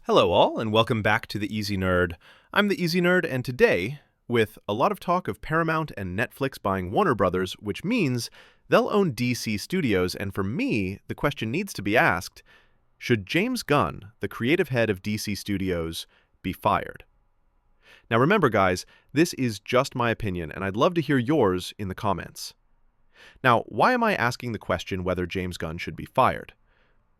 Hello all, and welcome back to The Easy Nerd. I'm The Easy Nerd, and today, with a lot of talk of Paramount and Netflix buying Warner Brothers, which means they'll own DC Studios, and for me, the question needs to be asked, should James Gunn, the creative head of DC Studios, be fired? Now remember guys, this is just my opinion, and I'd love to hear yours in the comments. Now, why am I asking the question whether James Gunn should be fired?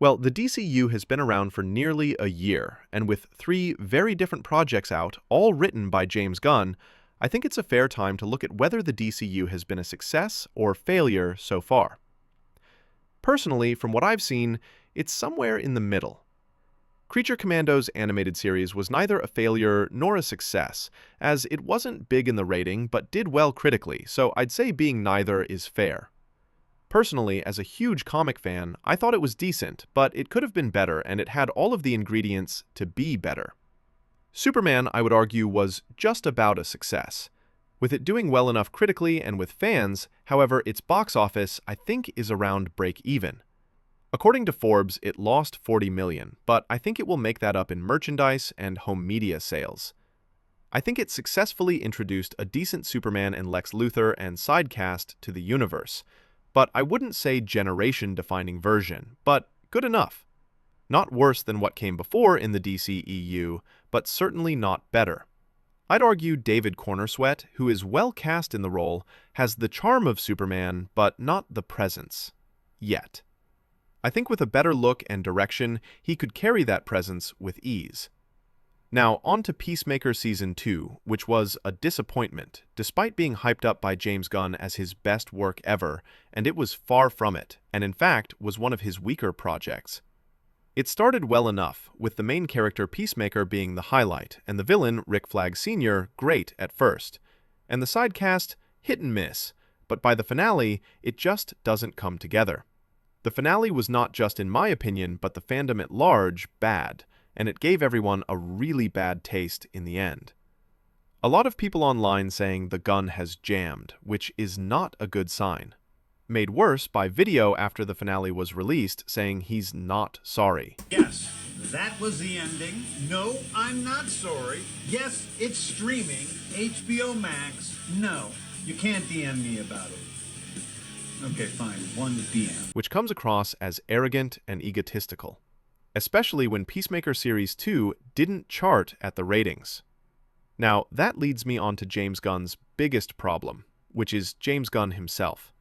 Well, the DCU has been around for nearly a year, and with 3 very different projects out, all written by James Gunn, I think it's a fair time to look at whether the DCU has been a success or failure so far. Personally, from what I've seen, it's somewhere in the middle. Creature Commando's animated series was neither a failure nor a success, as it wasn't big in the rating but did well critically, so I'd say being neither is fair. Personally, as a huge comic fan, I thought it was decent, but it could have been better and it had all of the ingredients to be better. Superman, I would argue, was just about a success. With it doing well enough critically and with fans, however, its box office, I think, is around break-even. According to Forbes, it lost $40 million, but I think it will make that up in merchandise and home media sales. I think it successfully introduced a decent Superman and Lex Luthor and sidecast to the universe, but I wouldn't say generation-defining version, but good enough. Not worse than what came before in the DCEU, but certainly not better. I'd argue David Cornersweet, who is well cast in the role, has the charm of Superman, but not the presence. Yet. I think with a better look and direction, he could carry that presence with ease. Now, on to Peacemaker Season 2, which was a disappointment, despite being hyped up by James Gunn as his best work ever, and it was far from it, and in fact was one of his weaker projects. It started well enough, with the main character Peacemaker being the highlight, and the villain, Rick Flag Sr., great at first, and the side cast hit and miss, but by the finale, it just doesn't come together. The finale was not just in my opinion, but the fandom at large, bad, and it gave everyone a really bad taste in the end. A lot of people online saying the gun has jammed, which is not a good sign. Made worse by video after the finale was released saying he's not sorry. Yes, that was the ending. No, I'm not sorry. Yes, it's streaming. HBO Max. No, you can't DM me about it. Okay, fine, 1 DM. Which comes across as arrogant and egotistical, especially when Peacemaker Series 2 didn't chart at the ratings. Now, that leads me on to James Gunn's biggest problem, which is James Gunn himself.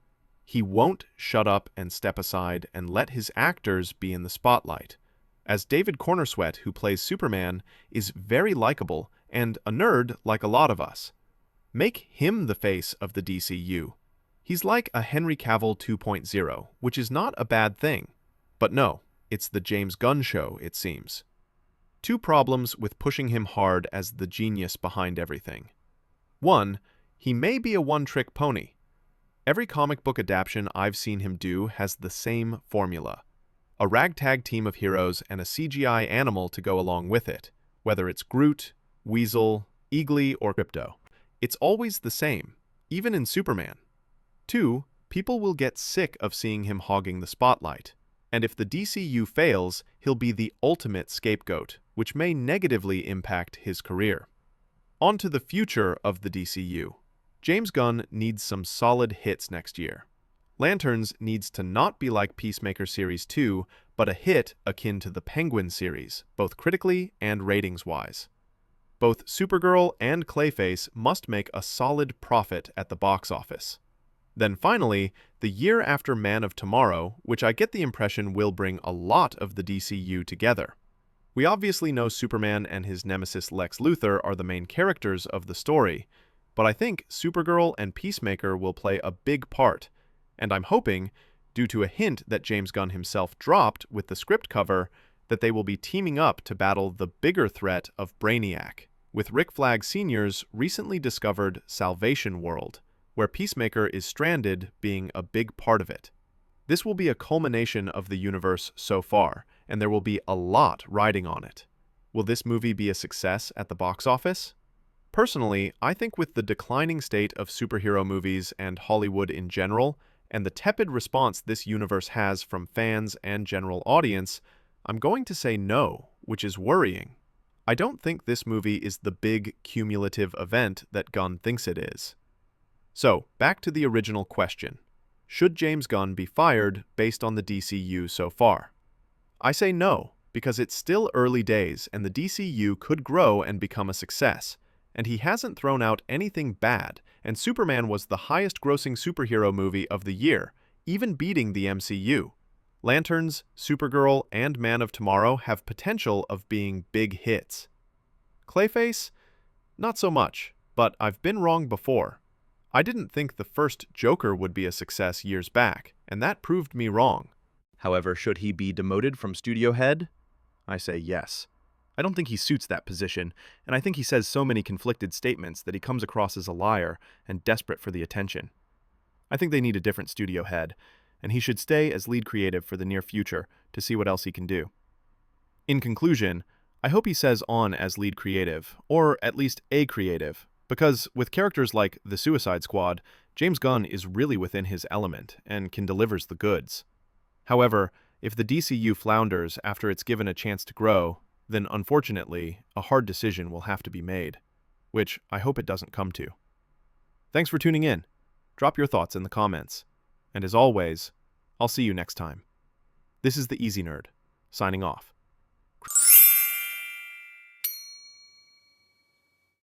He won't shut up and step aside and let his actors be in the spotlight, as David Cornersweet, who plays Superman, is very likable and a nerd like a lot of us. Make him the face of the DCU. He's like a Henry Cavill 2.0, which is not a bad thing. But no, it's the James Gunn show, it seems. 2 problems with pushing him hard as the genius behind everything. 1, he may be a one-trick pony. Every comic book adaptation I've seen him do has the same formula. A ragtag team of heroes and a CGI animal to go along with it, whether it's Groot, Weasel, Eagly, or Crypto. It's always the same, even in Superman. 2, people will get sick of seeing him hogging the spotlight. And if the DCU fails, he'll be the ultimate scapegoat, which may negatively impact his career. On to the future of the DCU. James Gunn needs some solid hits next year. Lanterns needs to not be like Peacemaker Series 2, but a hit akin to the Penguin series, both critically and ratings-wise. Both Supergirl and Clayface must make a solid profit at the box office. Then finally, the year after Man of Tomorrow, which I get the impression will bring a lot of the DCU together. We obviously know Superman and his nemesis Lex Luthor are the main characters of the story, but I think Supergirl and Peacemaker will play a big part, and I'm hoping, due to a hint that James Gunn himself dropped with the script cover, that they will be teaming up to battle the bigger threat of Brainiac, with Rick Flag Sr.'s recently discovered Salvation World, where Peacemaker is stranded being a big part of it. This will be a culmination of the universe so far, and there will be a lot riding on it. Will this movie be a success at the box office? Personally, I think with the declining state of superhero movies and Hollywood in general, and the tepid response this universe has from fans and general audience, I'm going to say no, which is worrying. I don't think this movie is the big cumulative event that Gunn thinks it is. So, back to the original question. Should James Gunn be fired based on the DCU so far? I say no, because it's still early days and the DCU could grow and become a success, and he hasn't thrown out anything bad, and Superman was the highest-grossing superhero movie of the year, even beating the MCU. Lanterns, Supergirl, and Man of Tomorrow have potential of being big hits. Clayface? Not so much, but I've been wrong before. I didn't think the first Joker would be a success years back, and that proved me wrong. However, should he be demoted from studio head? I say yes. I don't think he suits that position, and I think he says so many conflicted statements that he comes across as a liar and desperate for the attention. I think they need a different studio head, and he should stay as lead creative for the near future to see what else he can do. In conclusion, I hope he says on as lead creative, or at least a creative, because with characters like the Suicide Squad, James Gunn is really within his element and can delivers the goods. However, if the DCU flounders after it's given a chance to grow, then unfortunately, a hard decision will have to be made, which I hope it doesn't come to. Thanks for tuning in. Drop your thoughts in the comments. And as always, I'll see you next time. This is the Easy Nerd, signing off.